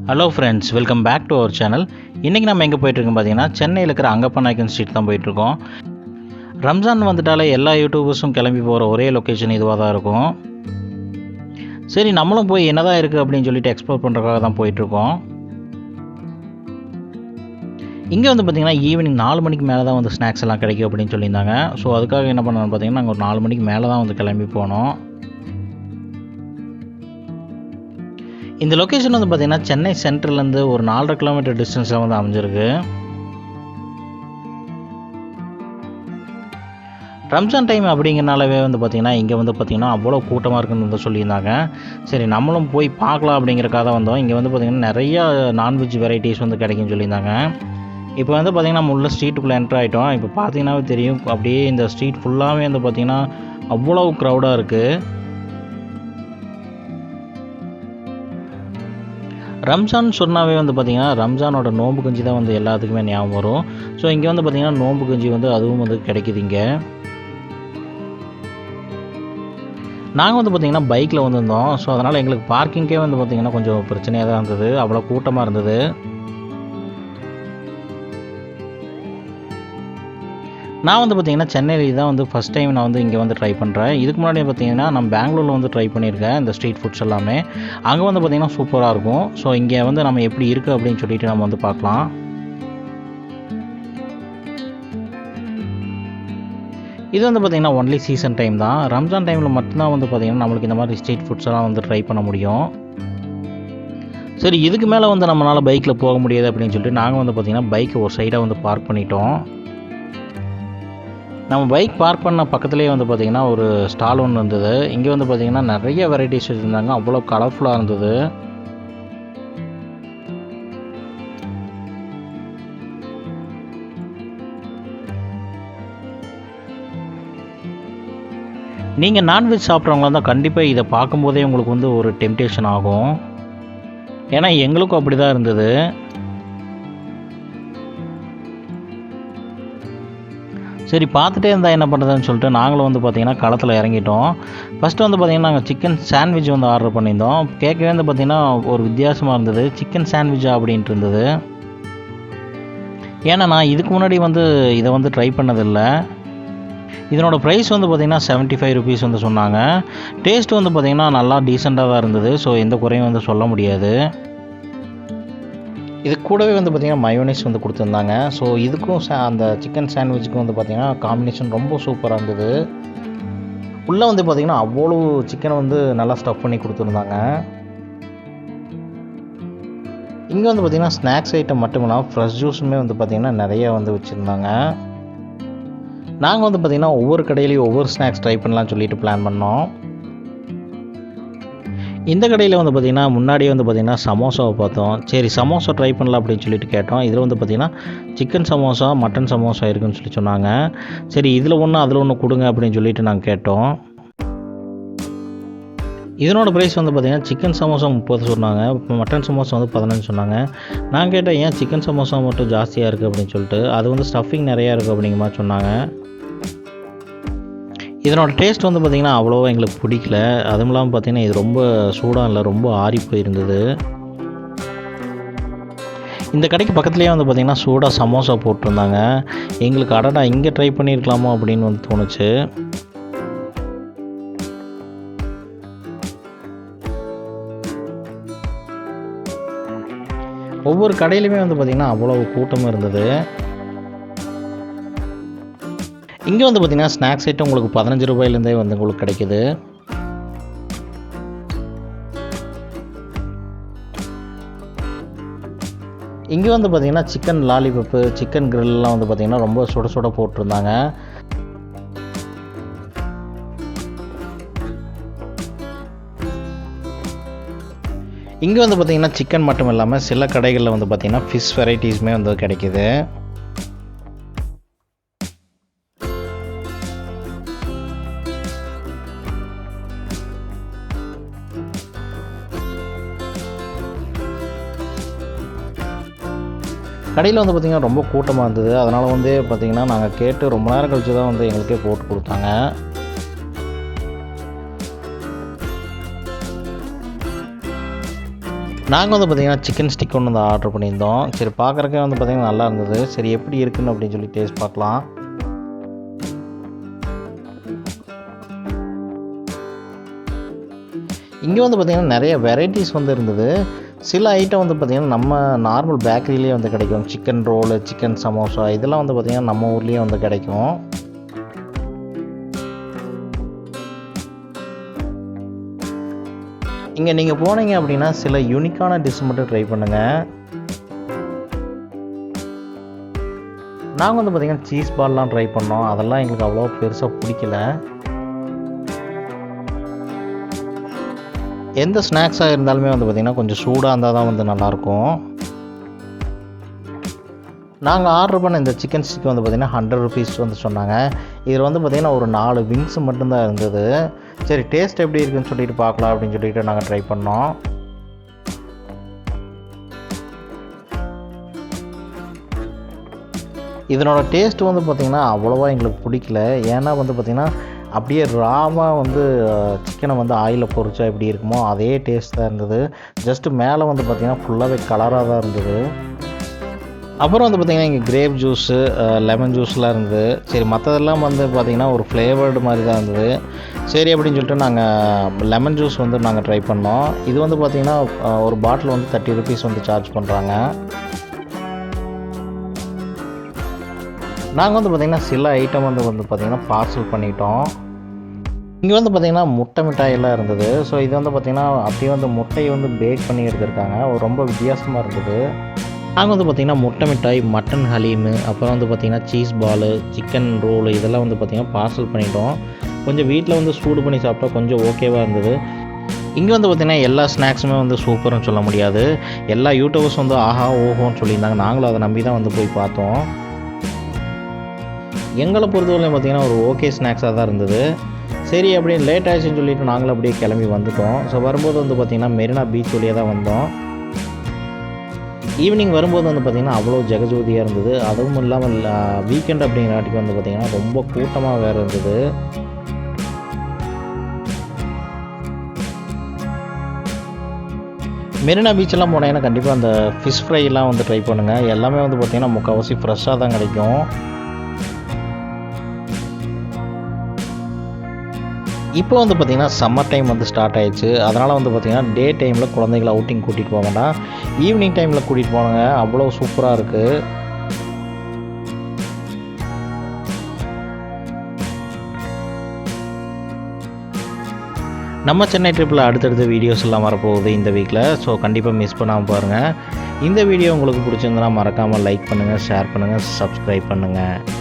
Hello friends, welcome back to our channel. இன்றைக்கி நம்ம எங்கே போயிட்டுருக்கோம் பார்த்தீங்கன்னா, சென்னையில் இருக்கிற அங்கப்பா நாயக்கன் ஸ்ட்ரீட் தான் போயிட்டுருக்கோம். ரம்ஜான் வந்துட்டாலே எல்லா யூடியூபர்ஸும் கிளம்பி போகிற ஒரே லொக்கேஷன் இதுவாக தான் இருக்கும். சரி, நம்மளும் போய் என்னதான் இருக்குது அப்படின்னு சொல்லிட்டு எக்ஸ்ப்ளோர் பண்ணுறதுக்காக தான் போயிட்டுருக்கோம். இங்கே வந்து பார்த்திங்கன்னா ஈவினிங் 4 மணிக்கு மேலே தான் வந்து ஸ்நாக்ஸ் எல்லாம் கிடைக்கும் அப்படின்னு சொல்லியிருந்தாங்க. ஸோ அதுக்காக என்ன பண்ணோம்னு பார்த்தீங்கன்னா, நாங்கள் ஒரு 4 மணிக்கு மேலே தான் வந்து கிளம்பி போனோம். இந்த லொக்கேஷன் வந்து பார்த்திங்கன்னா சென்னை சென்ட்ரல்லேருந்து ஒரு 4.5 கிலோமீட்டர் டிஸ்டன்ஸில் வந்து அமைஞ்சிருக்கு. ரம்ஜான் டைம் அப்படிங்கிறனாலவே வந்து பார்த்திங்கன்னா இங்கே வந்து பார்த்திங்கன்னா அவ்வளோ கூட்டமாக இருக்குன்னு வந்து சொல்லியிருந்தாங்க. சரி, நம்மளும் போய் பார்க்கலாம் அப்படிங்கிறக்காக தான் வந்தோம். இங்கே வந்து பார்த்திங்கன்னா நிறையா நான்வெஜ் வெரைட்டிஸ் வந்து கிடைக்குன்னு சொல்லியிருந்தாங்க. இப்போ வந்து பார்த்திங்கன்னா நம்ம உள்ள ஸ்ட்ரீட்டுக்குள்ளே என்ட்ரு ஆகிட்டோம். இப்போ பார்த்திங்கன்னாவே தெரியும், அப்படியே இந்த ஸ்ட்ரீட் ஃபுல்லாகவே வந்து பார்த்திங்கன்னா அவ்வளோ க்ரௌடாக இருக்குது. ரம்ஜான் சொன்னாவே வந்து பார்த்திங்கன்னா ரம்ஜானோட நோம்பு கஞ்சி தான் வந்து எல்லாத்துக்குமே ஞாபகம் வரும். ஸோ இங்கே வந்து பார்த்திங்கன்னா நோம்பு கஞ்சி வந்து அதுவும் வந்து கிடைக்குது இங்கே. நாங்கள் வந்து பார்த்திங்கன்னா பைக்கில் வந்திருந்தோம். ஸோ அதனால் எங்களுக்கு பார்க்கிங்கே வந்து பார்த்திங்கன்னா கொஞ்சம் பிரச்சனையாக தான் இருந்தது. அவ்வளோ கூட்டமாக இருந்தது. நான் வந்து பார்த்திங்கன்னா சென்னையில் தான் வந்து ஃபஸ்ட் டைம் நான் வந்து இங்கே வந்து ட்ரை பண்ணுறேன். இதுக்கு முன்னாடி பார்த்திங்கன்னா நான் பெங்களூரில் வந்து ட்ரை பண்ணியிருக்கேன் இந்த ஸ்ட்ரீட் ஃபுட்ஸ் எல்லாமே. அங்கே வந்து பார்த்திங்கன்னா சூப்பராக இருக்கும். ஸோ இங்கே வந்து நம்ம எப்படி இருக்குது அப்படின்னு சொல்லிட்டு நம்ம வந்து பார்க்கலாம். இது வந்து பார்த்திங்கன்னா ஒன்லி சீசன் டைம் தான். ரம்ஜான் டைமில் மட்டும்தான் வந்து பார்த்திங்கன்னா நம்மளுக்கு இந்த மாதிரி ஸ்ட்ரீட் ஃபுட்ஸ் எல்லாம் வந்து ட்ரை பண்ண முடியும். சரி, இதுக்கு மேலே வந்து நம்மளால் பைக்கில் போக முடியாது அப்படின்னு சொல்லிட்டு நாங்கள் வந்து பார்த்திங்கன்னா பைக்கை ஒரு சைடாக வந்து பார்க் பண்ணிட்டோம். நம்ம பைக் பார்க் பண்ண பக்கத்துலேயே வந்து பார்த்திங்கன்னா ஒரு ஸ்டால் ஒன்று இருந்தது. இங்கே வந்து பார்த்திங்கன்னா நிறைய வெரைட்டிஸ் வச்சுருந்தாங்க. அவ்வளோ கலர்ஃபுல்லாக இருந்தது. நீங்கள் நான்வெஜ் சாப்பிட்றவங்களா இருந்தால் கண்டிப்பாக இதை பார்க்கும்போதே உங்களுக்கு வந்து ஒரு டெம்டேஷன் ஆகும். ஏன்னா எங்களுக்கும் அப்படி தான் இருந்தது. சரி, பார்த்துட்டே இருந்தால் என்ன பண்ணுறதுன்னு சொல்லிட்டு நாங்களும் வந்து பார்த்திங்கன்னா களத்தில் இறங்கிட்டோம். ஃபஸ்ட்டு வந்து பார்த்திங்கன்னா நாங்கள் சிக்கன் சாண்ட்விச் வந்து ஆர்டர் பண்ணியிருந்தோம். கேட்கவே வந்து பார்த்திங்கன்னா ஒரு வித்தியாசமாக இருந்தது. சிக்கன் சாண்ட்விச்சா அப்படின்ட்டு இருந்தது. ஏன்னா நான் இதுக்கு முன்னாடி வந்து இதை வந்து ட்ரை பண்ணதில்லை. இதனோட ப்ரைஸ் வந்து பார்த்திங்கன்னா 75 ருபீஸ் வந்து சொன்னாங்க. டேஸ்ட் வந்து பார்த்திங்கன்னா நல்லா டீசெண்டாக தான் இருந்தது. ஸோ எந்த குறையும் வந்து சொல்ல முடியாது. இது கூடவே வந்து பார்த்திங்கன்னா மயோனைஸ் வந்து கொடுத்துருந்தாங்க. ஸோ இதுக்கும் அந்த சிக்கன் சாண்ட்விச்சுக்கும் வந்து பார்த்திங்கன்னா காம்பினேஷன் ரொம்ப சூப்பராக இருந்தது. உள்ளே வந்து பார்த்திங்கன்னா அவ்வளோ சிக்கனை வந்து நல்லா ஸ்டஃப் பண்ணி கொடுத்துருந்தாங்க. இங்கே வந்து பார்த்திங்கன்னா ஸ்நாக்ஸ் ஐட்டம் மட்டும் இல்லாமல் ஃப்ரெஷ் ஜூஸுமே வந்து பார்த்திங்கன்னா நிறைய வந்து வச்சுருந்தாங்க. நாங்கள் வந்து பார்த்திங்கன்னா ஒவ்வொரு கடையிலையும் ஒவ்வொரு ஸ்நாக்ஸ் ட்ரை பண்ணலாம்னு சொல்லிட்டு பிளான் பண்ணோம். இந்த கடையில் வந்து பார்த்திங்கன்னா முன்னாடியே வந்து பார்த்திங்கன்னா சமோசாவை பார்த்தோம். சரி, சமோசா ட்ரை பண்ணலாம் அப்படின்னு சொல்லிட்டு கேட்டோம். இதில் வந்து பார்த்திங்கன்னா சிக்கன் சமோசா, மட்டன் சமோசா இருக்குதுன்னு சொல்லி சொன்னாங்க. சரி, இதில் ஒன்று அதில் ஒன்று கொடுங்க அப்படின்னு சொல்லிட்டு நாங்கள் கேட்டோம். இதனோட ப்ரைஸ் வந்து பார்த்திங்கன்னா சிக்கன் சமோசா 30 சொன்னாங்க, மட்டன் சமோசா வந்து 15 சொன்னாங்க. நான் கேட்டேன், ஏன் சிக்கன் சமோசா மட்டும் ஜாஸ்தியாக இருக்குது அப்படின்னு சொல்லிட்டு. அது வந்து ஸ்டஃபிங் நிறையா இருக்குது அப்படிங்கிற மாதிரி சொன்னாங்க. இதனோட டேஸ்ட் வந்து பார்த்திங்கன்னா அவ்வளோவா எங்களுக்கு பிடிக்கல. அதுவும் இல்லாமல் பார்த்திங்கன்னா இது ரொம்ப சூடாக இல்லை, ரொம்ப ஆறி போயிருந்தது. இந்த கடைக்கு பக்கத்துலேயே வந்து பார்த்திங்கன்னா சூடாக சமோசா போட்டிருந்தாங்க. எங்களுக்கு அடடா இங்கே ட்ரை பண்ணியிருக்கலாமோ அப்படின்னு வந்து தோணுச்சு. ஒவ்வொரு கடையிலுமே வந்து பார்த்திங்கன்னா அவ்வளோ கூட்டமாக இருந்தது. இங்கே வந்து பார்த்திங்கன்னா ஸ்நாக்ஸ் ஐட்டம் உங்களுக்கு 15 ரூபாயிலேருந்தே வந்து உங்களுக்கு கிடைக்கிது. இங்கே வந்து பார்த்திங்கன்னா சிக்கன் லாலிபப்பு, சிக்கன் கிரில்லாம் வந்து பார்த்திங்கன்னா ரொம்ப சுட சுட போட்டிருந்தாங்க. இங்கே வந்து பார்த்திங்கன்னா சிக்கன் மட்டும் இல்லாமல் சில கடைகளில் வந்து பார்த்திங்கன்னா ஃபிஷ் வெரைட்டிஸுமே வந்து கிடைக்கிது. கடையில் வந்து பார்த்திங்கன்னா ரொம்ப கூட்டமாக இருந்தது. அதனால் வந்து பார்த்திங்கன்னா நாங்கள் கேட்டு ரொம்ப நேரம் கழிச்சு தான் வந்து எங்களுக்கே போட்டு கொடுத்தாங்க. நாங்கள் வந்து பார்த்திங்கன்னா சிக்கன் ஸ்டிக் ஒன்று வந்து ஆர்டர் பண்ணியிருந்தோம். சரி பார்க்குறக்கே வந்து பார்த்திங்கன்னா நல்லா இருந்தது. சரி எப்படி இருக்குன்னு அப்படின்னு சொல்லி டேஸ்ட் பார்க்கலாம். இங்கே வந்து பார்த்திங்கன்னா நிறைய வெரைட்டிஸ் வந்து இருந்தது. சில ஐட்டம் வந்து பார்த்திங்கன்னா நம்ம நார்மல் பேக்கரியிலே வந்து கிடைக்கும். சிக்கன் ரோலு, சிக்கன் சமோசா இதெல்லாம் வந்து பார்த்திங்கன்னா நம்ம ஊர்லேயே வந்து கிடைக்கும். இங்கே நீங்கள் போனீங்க அப்படின்னா சில யூனிக்கான டிஷ் மட்டும் ட்ரை பண்ணுங்கள். நாங்கள் வந்து பார்த்திங்கன்னா சீஸ் பால்லாம் ட்ரை பண்ணோம். அதெல்லாம் எங்களுக்கு அவ்வளோ பெருசாக பிடிக்கல. எந்த ஸ்நாக்ஸாக இருந்தாலுமே வந்து பார்த்திங்கன்னா கொஞ்சம் சூடாக இருந்தால் தான் வந்து நல்லாயிருக்கும். நாங்கள் ஆர்டர் பண்ண இந்த சிக்கன் ஸ்டிக் வந்து பார்த்திங்கன்னா 100 rupees வந்து சொன்னாங்க. இதில் வந்து பார்த்திங்கன்னா ஒரு 4 விங்ஸ் மட்டும்தான் இருந்தது. சரி டேஸ்ட் எப்படி இருக்குன்னு சொல்லிட்டு பார்க்கலாம் அப்படின்னு சொல்லிட்டு நாங்கள் ட்ரை பண்ணோம். இதனோட டேஸ்ட் வந்து பார்த்திங்கன்னா அவ்வளோவா எங்களுக்கு பிடிக்கல. ஏன்னா வந்து பார்த்திங்கன்னா அப்படியே ராவாக வந்து சிக்கனை வந்து ஆயிலில் பொரிச்சா எப்படி இருக்குமோ அதே டேஸ்ட் தான் இருந்தது. ஜஸ்ட்டு மேலே வந்து பார்த்திங்கன்னா ஃபுல்லாகவே கலராக தான் இருந்தது. அப்புறம் வந்து பார்த்திங்கன்னா இங்கே கிரேப் ஜூஸு, லெமன் ஜூஸ்லாம் இருந்தது. சரி மற்றதெல்லாம் வந்து பார்த்திங்கன்னா ஒரு ஃப்ளேவர்டு மாதிரி தான் இருந்தது. சரி அப்படின்னு சொல்லிட்டு நாங்கள் லெமன் ஜூஸ் வந்து நாங்கள் ட்ரை பண்ணோம். இது வந்து பார்த்திங்கன்னா ஒரு பாட்டில் வந்து 30 rupees வந்து சார்ஜ் பண்ணுறாங்க. நாங்கள் வந்து பார்த்திங்கன்னா சில ஐட்டம் வந்து பார்த்திங்கன்னா பார்சல் பண்ணிட்டோம். இங்கே வந்து பார்த்திங்கன்னா முட்டை மிட்டாயெல்லாம் இருந்தது. ஸோ இது வந்து பார்த்திங்கன்னா அப்படியே வந்து முட்டையை வந்து பேக் பண்ணி எடுத்துருக்காங்க. ரொம்ப வித்தியாசமாக இருந்தது. நாங்கள் வந்து பார்த்திங்கன்னா முட்டை மிட்டாய், மட்டன் ஹலீமு, அப்புறம் வந்து பார்த்திங்கன்னா சீஸ் பாலு, சிக்கன் ரோலு இதெல்லாம் வந்து பார்த்திங்கன்னா பார்சல் பண்ணிட்டோம். கொஞ்சம் வீட்டில் வந்து சூடு பண்ணி சாப்பிட்டா கொஞ்சம் ஓகேவாக இருந்தது. இங்கே வந்து பார்த்திங்கன்னா எல்லா ஸ்நாக்ஸுமே வந்து சூப்பர்னு சொல்ல முடியாது. எல்லா யூடியூபர்ஸ் வந்து ஆஹா ஓஹோன்னு சொல்லியிருந்தாங்க. நாங்களும் அதை நம்பி தான் வந்து போய் பார்த்தோம். எங்களை பொறுத்தவரையும் பார்த்திங்கன்னா ஒரு ஓகே ஸ்நாக்ஸாக தான் இருந்தது. சரி அப்படின்னு லேட் ஆகிடுச்சுன்னு சொல்லிட்டு நாங்களும் அப்படியே கிளம்பி வந்துட்டோம். ஸோ வரும்போது வந்து பார்த்திங்கன்னா மெரினா பீச் வழியாக தான் வந்தோம். ஈவினிங் வரும்போது வந்து பார்த்திங்கன்னா அவ்வளோ ஜெகஜோதியாக இருந்தது. அதுவும் இல்லாமல் வீக்கெண்ட் அப்படிங்கிறாட்டிக்கு வந்து பார்த்திங்கன்னா ரொம்ப கூட்டமாக வேறு இருந்தது. மெரினா பீச்செல்லாம் போனீங்கன்னா கண்டிப்பாக அந்த ஃபிஷ் ஃப்ரைலாம் வந்து ட்ரை பண்ணுங்கள். எல்லாமே வந்து பார்த்திங்கன்னா முக்கால்வாசி ஃப்ரெஷ்ஷாக தான் கிடைக்கும். இப்போ வந்து பார்த்திங்கன்னா சம்மர் டைம் வந்து ஸ்டார்ட் ஆகிடுச்சு. அதனால் வந்து பார்த்திங்கன்னா டே டைமில் குழந்தைகளை அவுட்டிங் கூட்டிகிட்டு போக வேண்டாம், ஈவினிங் டைமில் கூட்டிகிட்டு போனாங்க. அவ்வளோ சூப்பராக இருக்குது. நம்ம சென்னை ட்ரிப்பில் அடுத்தடுத்த வீடியோஸ் எல்லாம் வரப்போகுது இந்த வீக்கில். ஸோ கண்டிப்பாக மிஸ் பண்ணாமல் பாருங்கள். இந்த வீடியோ உங்களுக்கு பிடிச்சிருந்தனா மறக்காமல் லைக் பண்ணுங்கள், ஷேர் பண்ணுங்கள், சப்ஸ்கிரைப் பண்ணுங்கள்.